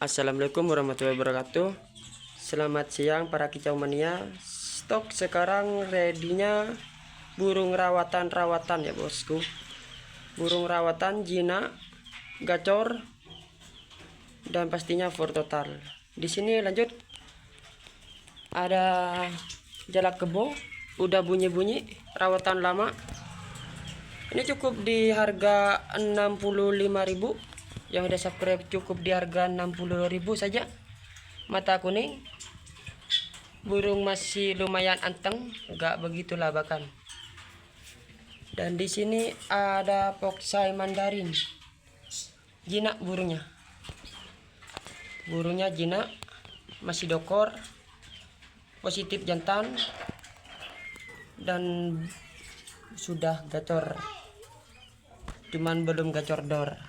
Assalamualaikum warahmatullahi wabarakatuh. Selamat siang para kicau mania. Stok sekarang ready-nya burung rawatan ya bosku. Burung rawatan jina, gacor, dan pastinya for total. Di sini lanjut ada jalak kebo, udah bunyi-bunyi, rawatan lama. Ini cukup di harga 65.000. Yang udah subscribe cukup di harga 60.000 saja. Mata kuning, burung masih lumayan anteng, nggak begitu labakan. Dan di sini ada Foxy Mandarin, jinak burungnya. Burungnya jinak, masih dokor, positif jantan, dan sudah gacor, cuman belum gacor dor.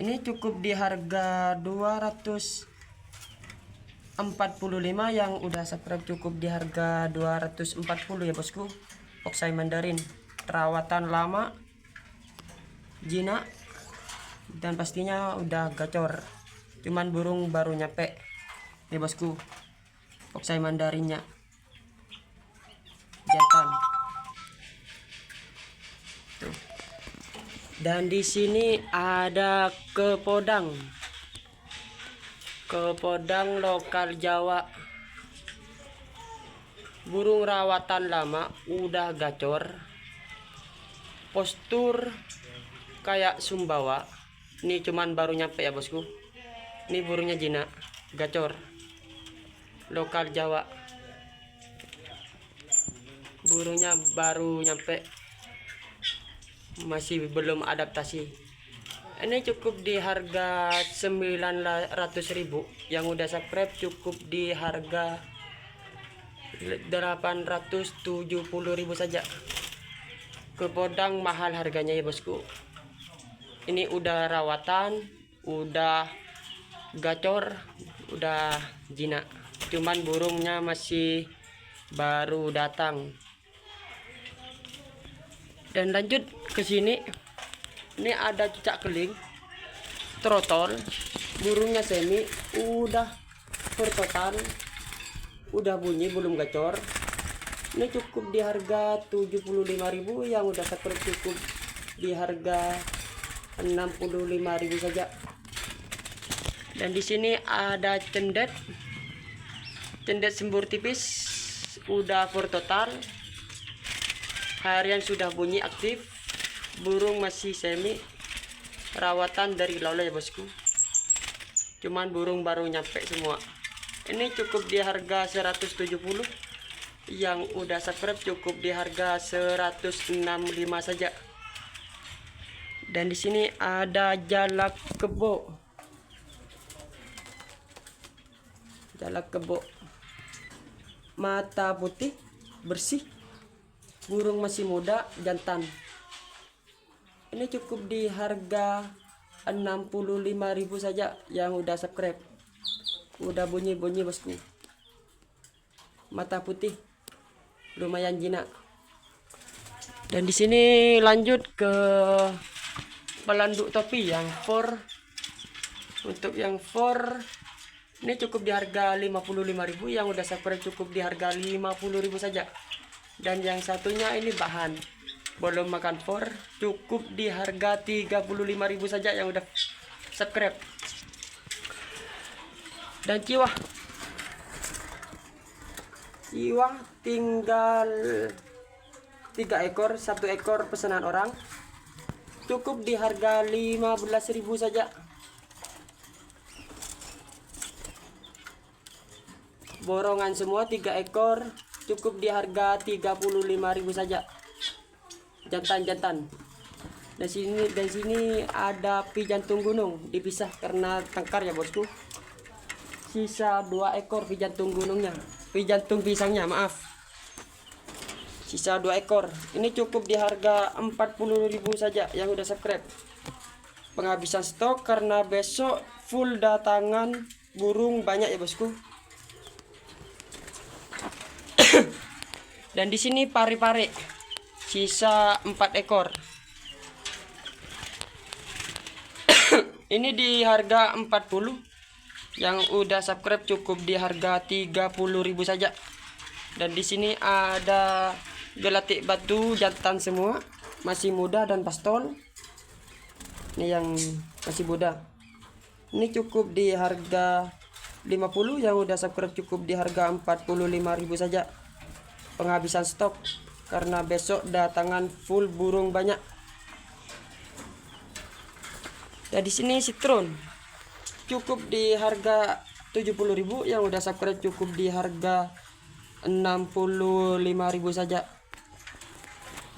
Ini cukup di harga 245. Yang udah subscribe cukup di harga 240 ya bosku. Foxy Mandarin, perawatan lama, jinak, dan pastinya udah gacor, cuman burung baru nyampe ya bosku. Foxy Mandarinnya jantan. Tuh. Dan di sini ada kepodang lokal Jawa, burung rawatan lama, udah gacor, postur kayak Sumbawa. Ini cuman baru nyampe ya bosku. Ini burungnya jinak, gacor, lokal Jawa, burungnya baru nyampe, masih belum adaptasi. Ini cukup di harga 900.000. Yang udah subscribe cukup di harga 870.000 saja. Kepodang mahal harganya ya bosku. Ini udah rawatan, udah gacor, udah jinak, cuman burungnya masih baru datang. Dan lanjut ke sini, ini ada cicak keling, trotol, burungnya semi, udah total, udah bunyi belum gacor. Ini cukup di harga 75.000. Yang udah subscribe cukup di harga 65.000 saja. Dan di sini ada cendet sembur tipis, udah for total, harian sudah bunyi aktif, burung masih semi, rawatan dari Lola ya bosku, cuman burung baru nyampe semua. Ini cukup di harga 170. Yang udah subscribe cukup di harga 165 saja. Dan di sini ada jalak kebo mata putih bersih, burung masih muda, jantan. Ini cukup di harga 65.000 saja. Yang udah subscribe, udah bunyi-bunyi bosku, mata putih, lumayan jinak. Dan di sini lanjut ke pelanduk topi yang 4. Untuk yang 4 ini cukup di harga 55.000. Yang udah subscribe cukup di harga 50.000 saja. Dan yang satunya ini bahan belum makan 4, cukup di harga 35.000 saja. Yang udah subscribe. Dan ciwah tinggal 3 ekor, 1 ekor pesanan orang, cukup di harga 15.000 saja. Borongan semua 3 ekor, cukup di harga 35.000 saja. Jantan. Di sini ada pi jantung gunung, dipisah karena tengkar ya bosku. Sisa 2 ekor pi jantung gunungnya, pi jantung pisangnya, maaf. Sisa 2 ekor. Ini cukup di harga 40.000 saja. Yang udah subscribe. Penghabisan stok karena besok full datangan burung banyak ya bosku. Dan di sini pari-pari, sisa 4 ekor. Ini di harga 40. Yang udah subscribe cukup di harga 30.000 saja. Dan di sini ada gelatik batu jantan semua, masih muda dan pastol. Ini yang masih muda. Ini cukup di harga 50. Yang udah subscribe cukup di harga 45.000 saja. Penghabisan stok karena besok datangan full burung banyak. Dan di sini citron cukup di harga 70.000. Yang udah subscribe cukup di harga 65.000 saja.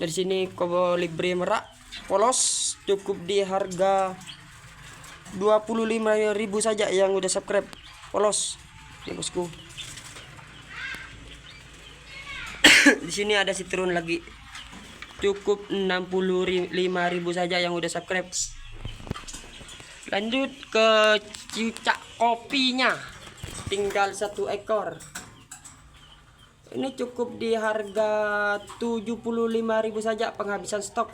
Dari sini kolibri merak polos cukup di harga 25.000 saja. Yang udah subscribe polos ya bosku. Di sini ada citron lagi cukup 65.000 saja yang udah subscribe. Lanjut ke cucak kopinya, tinggal 1 ekor. Ini cukup di harga 75.000 saja, penghabisan stok.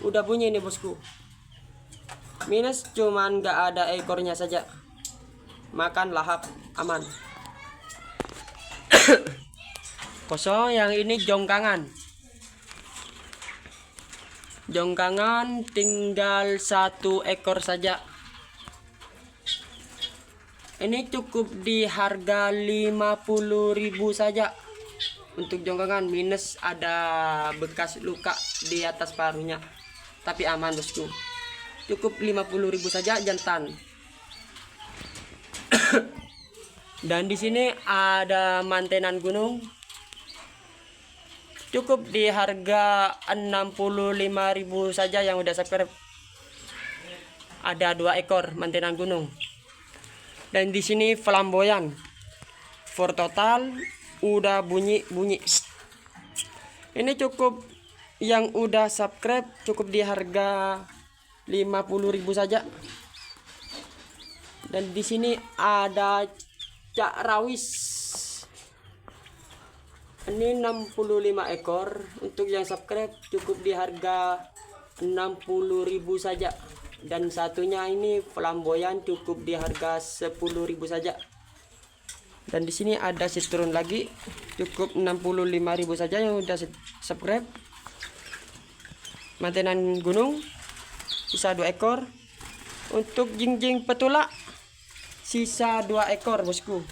Udah bunyi nih bosku. Minus cuman gak ada ekornya saja. Makan lahap aman. Kosong. Yang ini jongkangan. Jongkangan tinggal 1 ekor saja. Ini cukup di harga 50.000 saja. Untuk jongkangan minus ada bekas luka di atas paruhnya. Tapi aman bosku. Cukup 50.000 saja jantan. Dan di sini ada mantenan gunung. Cukup di harga 65.000 saja yang udah subscribe. Ada 2 ekor mantenan gunung. Dan di sini flamboyan. For total udah bunyi-bunyi. Ini cukup yang udah subscribe cukup di harga 50.000 saja. Dan di sini ada cak rawis. Ini 65 ekor. Untuk yang subscribe cukup di harga 60.000 saja. Dan satunya ini flamboyan cukup di harga 10.000 saja. Dan di sini ada citron lagi cukup 65.000 saja yang udah subscribe. Mantenan gunung sisa 2 ekor. Untuk jingjing petula sisa 2 ekor bosku.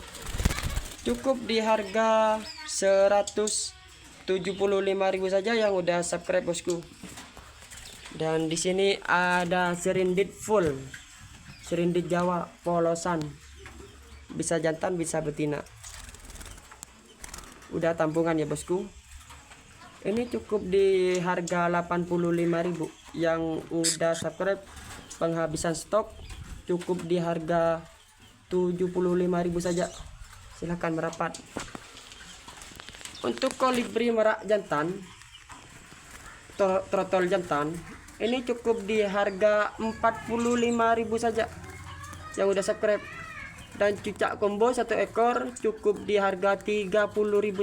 Cukup di harga 175.000 saja yang udah subscribe bosku. Dan di sini ada serindit full. Serindit Jawa polosan. Bisa jantan, bisa betina. Udah tampungan ya bosku. Ini cukup di harga 85.000. Yang udah subscribe penghabisan stok cukup di harga 75.000 saja. Silahkan merapat. Untuk kolibri merak jantan, trotol jantan, ini cukup di harga 45.000 saja yang udah subscribe. Dan cucak combo 1 ekor cukup di harga 30.000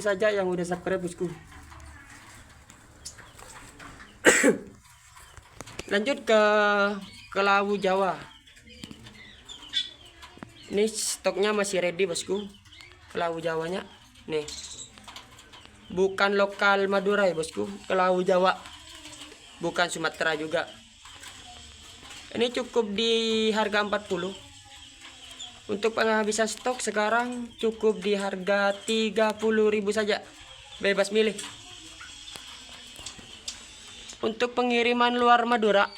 saja yang udah subscribe bosku. Lanjut ke kelawu Jawa. Ini stoknya masih ready bosku. Kelawu Jawanya nih. Bukan lokal Madura ya bosku, kelawu Jawa. Bukan Sumatera juga. Ini cukup di harga 40. Untuk penghabisan stok sekarang cukup di harga 30.000 saja. Bebas milih. Untuk pengiriman luar Madura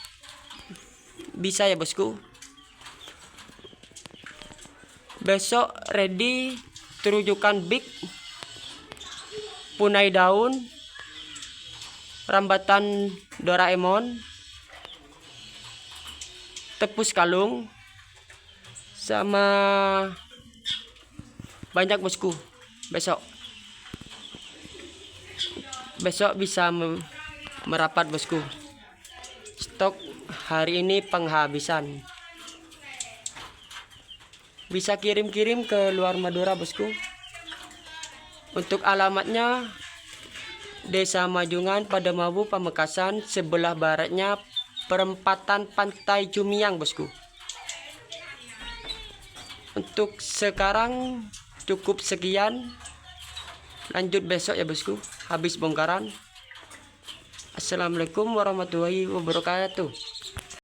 bisa ya bosku. Besok ready terujukan big, punai daun, rambatan Doraemon, tepus kalung, sama banyak bosku. Besok bisa merapat bosku. Stok hari ini penghabisan. Bisa kirim-kirim ke luar Madura bosku. Untuk alamatnya Desa Majungan, Padamabu, Pamekasan. Sebelah baratnya perempatan Pantai Cumiang, bosku. Untuk sekarang cukup sekian. Lanjut besok ya, bosku, habis bongkaran. Assalamualaikum warahmatullahi wabarakatuh.